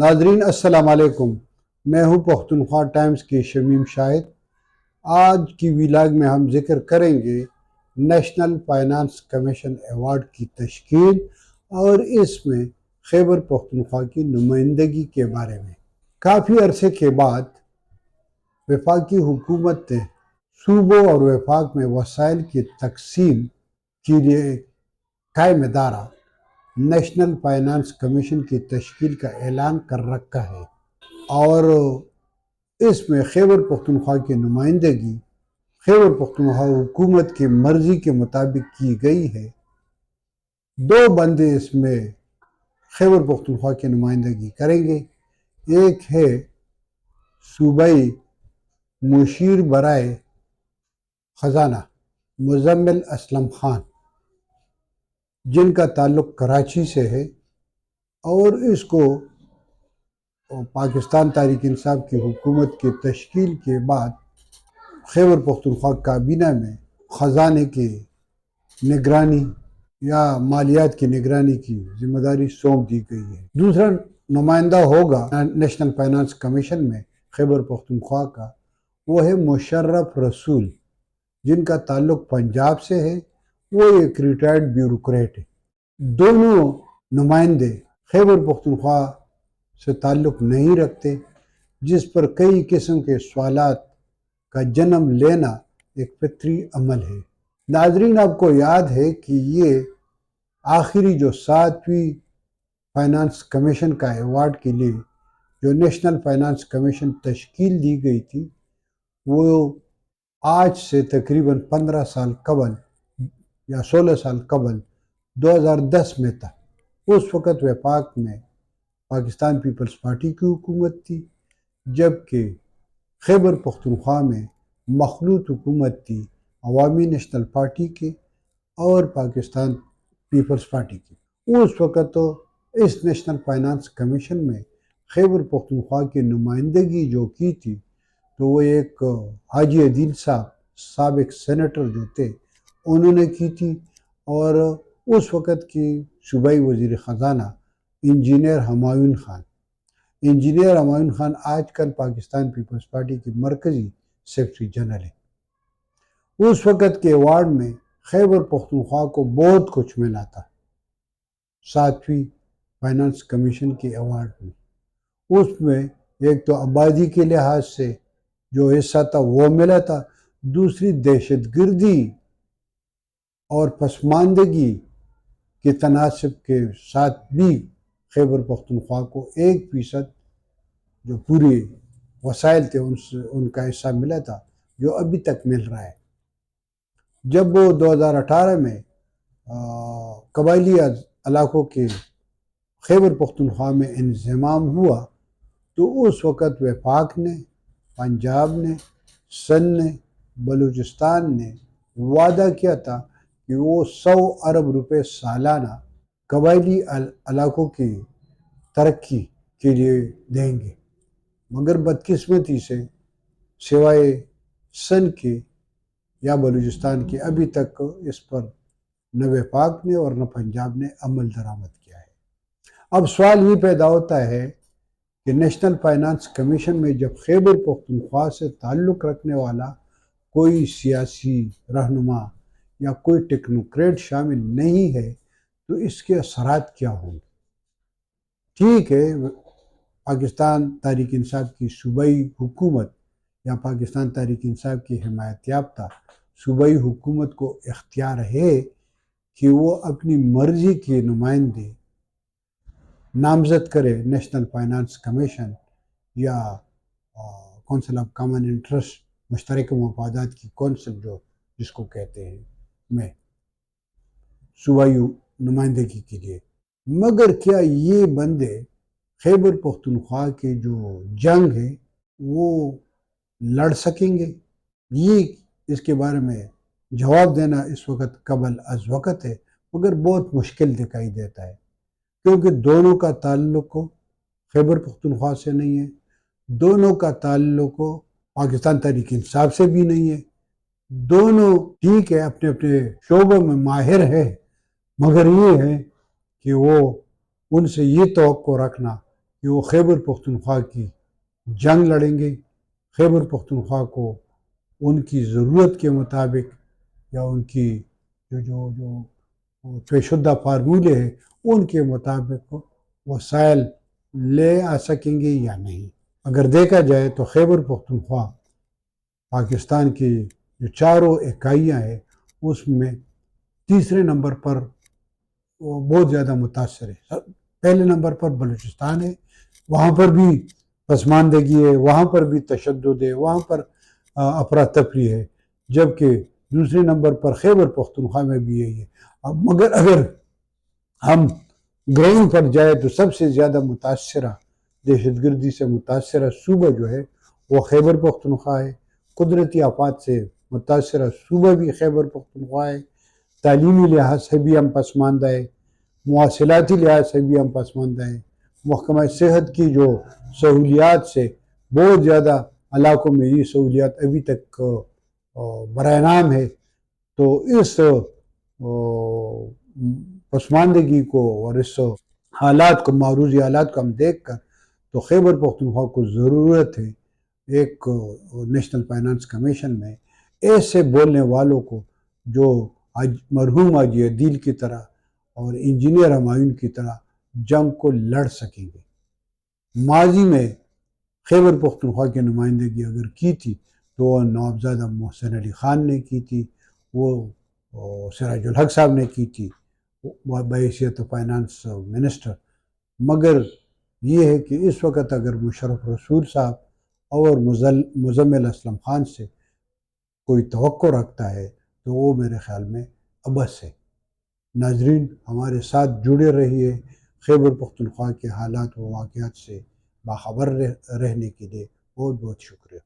ناظرین السلام علیکم، میں ہوں پختونخوا ٹائمز کی شمیم شاہد۔ آج کی ویلاگ میں ہم ذکر کریں گے نیشنل فائنانس کمیشن ایوارڈ کی تشکیل اور اس میں خیبر پختونخوا کی نمائندگی کے بارے میں۔ کافی عرصے کے بعد وفاقی حکومت نے صوبوں اور وفاق میں وسائل کی تقسیم کے لیے قائم ادارہ نیشنل فائنانس کمیشن کی تشکیل کا اعلان کر رکھا ہے اور اس میں خیبر پختونخوا کی نمائندگی خیبر پختونخوا حکومت کی مرضی کے مطابق کی گئی ہے۔ دو بندے اس میں خیبر پختونخوا کی نمائندگی کریں گے۔ ایک ہے صوبائی مشیر برائے خزانہ مزمل اسلم خان، جن کا تعلق کراچی سے ہے، اور اس کو پاکستان تحریک انصاف کی حکومت کی تشکیل کے بعد خیبر پختونخوا کابینہ میں خزانے کی نگرانی یا مالیات کی نگرانی کی ذمہ داری سونپ دی گئی ہے۔ دوسرا نمائندہ ہوگا نیشنل فائنانس کمیشن میں خیبر پختونخوا کا، وہ ہے مشرف رسول، جن کا تعلق پنجاب سے ہے، وہ ایک ریٹائرڈ بیوروکریٹ ہے۔ دونوں نمائندے خیبر پختونخوا سے تعلق نہیں رکھتے، جس پر کئی قسم کے سوالات کا جنم لینا ایک فطری عمل ہے۔ ناظرین، آپ کو یاد ہے کہ یہ آخری جو 7ویں فائنانس کمیشن کا ایوارڈ کے لیے جو نیشنل فائنانس کمیشن تشکیل دی گئی تھی، وہ آج سے تقریباً 15 سال قبل یا 16 سال قبل 2010 میں تھا۔ اس وقت وفاق میں پاکستان پیپلز پارٹی کی حکومت تھی، جبکہ خیبر پختونخوا میں مخلوط حکومت تھی عوامی نیشنل پارٹی کی اور پاکستان پیپلز پارٹی کی۔ اس وقت تو اس نیشنل فائنانس کمیشن میں خیبر پختونخوا کی نمائندگی جو کی تھی، تو وہ ایک حاجی عدیل صاحب سابق سینیٹر جو تھے انہوں نے کی تھی، اور اس وقت کی صوبائی وزیر خزانہ انجینئر ہمایون خان۔ انجینئر ہمایون خان آج کل پاکستان پیپلز پارٹی کی مرکزی سیکرٹری جنرل ہے۔ اس وقت کے ایوارڈ میں خیبر پختونخوا کو بہت کچھ ملا تھا 7ویں فائنانس کمیشن کے ایوارڈ میں۔ اس میں ایک تو آبادی کے لحاظ سے جو حصہ تھا وہ ملا تھا، دوسری دہشت گردی اور پسماندگی کے تناسب کے ساتھ بھی خیبر پختونخوا کو 1% جو پورے وسائل تھے ان کا حصہ ملا تھا، جو ابھی تک مل رہا ہے۔ جب وہ 2018 میں قبائلی علاقوں کے خیبر پختونخوا میں انضمام ہوا، تو اس وقت وفاق نے، پنجاب نے، سندھ نے، بلوچستان نے وعدہ کیا تھا کہ وہ 100 ارب روپے سالانہ قبائلی علاقوں کی ترقی کے لیے دیں گے، مگر بدقسمتی سے سوائے سندھ کے یا بلوچستان کے ابھی تک اس پر نہ وفاق نے اور نہ پنجاب نے عمل درآمد کیا ہے۔ اب سوال یہ پیدا ہوتا ہے کہ نیشنل فائنانس کمیشن میں جب خیبر پختونخوا سے تعلق رکھنے والا کوئی سیاسی رہنما یا کوئی ٹیکنوکریٹ شامل نہیں ہے، تو اس کے اثرات کیا ہوں گے؟ ٹھیک ہے، پاکستان تحریک انصاف کی صوبائی حکومت یا پاکستان تحریک انصاف کی حمایت یافتہ صوبائی حکومت کو اختیار ہے کہ وہ اپنی مرضی کے نمائندے نامزد کرے نیشنل فائنانس کمیشن یا کونسل آف کامن انٹرسٹ، مشترکہ مفادات کی کونسل جس کو کہتے ہیں، میں صوبائی نمائندگی کے لیے۔ مگر کیا یہ بندے خیبر پختونخوا کے جو جنگ ہے وہ لڑ سکیں گے؟ یہ اس کے بارے میں جواب دینا اس وقت قبل از وقت ہے، مگر بہت مشکل دکھائی دیتا ہے، کیونکہ دونوں کا تعلق خیبر پختونخوا سے نہیں ہے، دونوں کا تعلق پاکستان تحریک انصاف سے بھی نہیں ہے۔ دونوں ٹھیک ہے اپنے اپنے شعبوں میں ماہر ہے، مگر یہ ہے کہ وہ ان سے یہ توقع رکھنا کہ وہ خیبر پختونخوا کی جنگ لڑیں گے، خیبر پختونخوا کو ان کی ضرورت کے مطابق یا ان کی جو طے شدہ فارمولے ہیں ان کے مطابق وسائل لے آ سکیں گے یا نہیں۔ اگر دیکھا جائے تو خیبر پختونخوا پاکستان کی جو چاروں اکائیاں ہیں اس میں تیسرے نمبر پر وہ بہت زیادہ متاثر ہے۔ پہلے نمبر پر بلوچستان ہے، وہاں پر بھی پسماندگی ہے، وہاں پر بھی تشدد ہے، وہاں پر افراتفری ہے، جبکہ دوسرے نمبر پر خیبر پختونخوا میں بھی یہی ہے۔ مگر اگر ہم گراؤنڈ پر جائے تو سب سے زیادہ متاثرہ دہشت گردی سے متاثرہ صوبہ جو ہے وہ خیبر پختونخوا ہے، قدرتی آفات سے متاثرہ صوبہ بھی خیبر پختونخوا ہے، تعلیمی لحاظ سے بھی ہم پسماندہ ہے، مواصلاتی لحاظ سے بھی ہم پسماندہ ہیں، محکمہ صحت کی جو سہولیات سے بہت زیادہ علاقوں میں یہ سہولیات ابھی تک برائے نام ہے۔ تو اس پسماندگی کو اور اس حالات کو، معروضی حالات کو ہم دیکھ کر تو خیبر پختونخوا کو ضرورت ہے ایک نیشنل فائنانس کمیشن میں ایسے بولنے والوں کو جو مرحوم حاجی عدیل کی طرح اور انجینئر ہمایون کی طرح جنگ کو لڑ سکیں گے۔ ماضی میں خیبر پختونخوا کی نمائندگی اگر کی تھی تو وہ نوابزادہ محسن علی خان نے کی تھی، وہ سراج الحق صاحب نے کی تھی بحیثیت فائنانس منسٹر۔ مگر یہ ہے کہ اس وقت اگر مشرف رسول صاحب اور مزمل اسلم خان سے کوئی توقع رکھتا ہے تو وہ میرے خیال میں عبث ہے۔ ناظرین ہمارے ساتھ جڑے رہیے، خیبر پختونخوا کے حالات و واقعات سے باخبر رہنے کے لیے بہت بہت شکریہ۔